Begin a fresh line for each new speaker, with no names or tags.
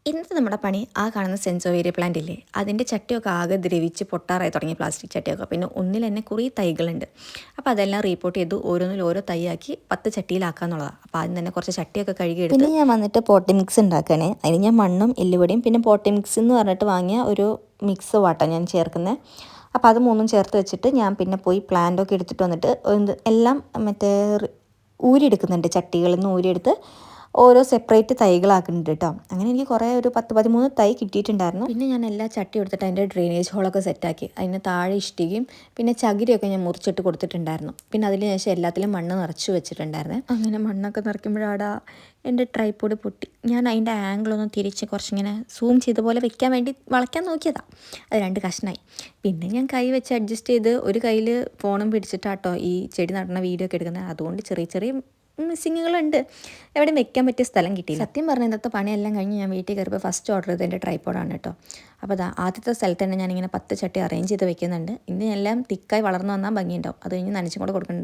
ഇന്നത്തെ നമ്മുടെ പണി ആ കാണുന്ന സെൻസോവേരിയ പ്ലാന്റ് ഇല്ലേ, അതിൻ്റെ ചട്ടിയൊക്കെ ആകെ ദ്രവിച്ച് പൊട്ടാറായി തുടങ്ങി, പ്ലാസ്റ്റിക് ചട്ടിയൊക്കെ. പിന്നെ ഒന്നിൽ തന്നെ കുറേ തൈകളുണ്ട്. അപ്പോൾ അതെല്ലാം റീപ്പോർട്ട് ചെയ്തു ഓരോന്നിൽ ഓരോ തൈയാക്കി 10 ചട്ടിയിലാക്കുക എന്നുള്ളതാണ്. അപ്പോൾ ആദ്യം തന്നെ കുറച്ച് ചട്ടിയൊക്കെ കഴുകിയെടുത്ത്
പിന്നെ ഞാൻ വന്നിട്ട് പോട്ടി മിക്സ് ഉണ്ടാക്കണേ. അതിന് ഞാൻ മണ്ണും എല്ലുപൊടിയും പിന്നെ പോട്ടി മിക്സ് എന്ന് പറഞ്ഞിട്ട് വാങ്ങിയ ഒരു മിക്സ് വാട്ടാണ് ഞാൻ ചേർക്കുന്നത്. അപ്പോൾ അത് മൂന്നും ചേർത്ത് വെച്ചിട്ട് ഞാൻ പിന്നെ പോയി പ്ലാന്റൊക്കെ എടുത്തിട്ട് വന്നിട്ട് എല്ലാം മറ്റേ ഊരിയെടുക്കുന്നുണ്ട്. ചട്ടികളിൽ നിന്ന് ഊരിയെടുത്ത് ഓരോ സെപ്പറേറ്റ് തൈകളാക്കുന്നുണ്ട് കേട്ടോ. അങ്ങനെ എനിക്ക് കുറേ ഒരു 10-13 തൈ കിട്ടിയിട്ടുണ്ടായിരുന്നു.
പിന്നെ ഞാൻ എല്ലാ ചട്ടി എടുത്തിട്ട് അതിൻ്റെ ഡ്രെയിനേജ് ഹോളൊക്കെ സെറ്റാക്കി. അതിന് താഴെ ഇഷ്ടികയും പിന്നെ ചകിരിയൊക്കെ ഞാൻ മുറിച്ചിട്ട് കൊടുത്തിട്ടുണ്ടായിരുന്നു. പിന്നെ അതിന് ശേഷം എല്ലാത്തിലും മണ്ണ് നിറച്ച് വെച്ചിട്ടുണ്ടായിരുന്നു. അങ്ങനെ മണ്ണൊക്കെ നിറയ്ക്കുമ്പോഴാടാ എൻ്റെ ട്രൈപോഡ് പൊട്ടി. ഞാൻ അതിൻ്റെ ആംഗിളൊന്ന് തിരിച്ച് കുറച്ചിങ്ങനെ സൂം ചെയ്ത പോലെ വെക്കാൻ വേണ്ടി വളയ്ക്കാൻ നോക്കിയതാണ്. അത് 2 കഷ്ണമായി. പിന്നെ ഞാൻ കൈ വെച്ച് അഡ്ജസ്റ്റ് ചെയ്ത് ഒരു കയ്യിൽ ഫോണും പിടിച്ചിട്ടാട്ടോ ഈ ചെടി നടുന്ന വീഡിയോ ഒക്കെ എടുക്കുന്നത്. അതുകൊണ്ട് ചെറിയ ചെറിയ മിസ്സിങ്ങുകളുണ്ട്. എവിടെയും വെക്കാൻ പറ്റിയ സ്ഥലം കിട്ടിയില്ല. സത്യം പറഞ്ഞ ഇന്നത്തെ പണിയെല്ലാം കഴിഞ്ഞ് ഞാൻ വീട്ടിൽ കയറിയപ്പോൾ ഫസ്റ്റ് ഓർഡർ ചെയ്ത് എൻ്റെ ട്രൈപോഡാണ് കേട്ടോ. അപ്പോൾ ആദ്യത്തെ സ്ഥലത്ത് തന്നെ ഞാനിങ്ങനെ 10 ചട്ടി അറേഞ്ച് ചെയ്ത് വെക്കുന്നുണ്ട്. ഇനി എല്ലാം തിക്കായി വളർന്നു വന്നാൽ ഭംഗിയുണ്ടാവും. അത് കഴിഞ്ഞ് നനച്ചും കൂടെ കൊടുക്കുന്നുണ്ട്.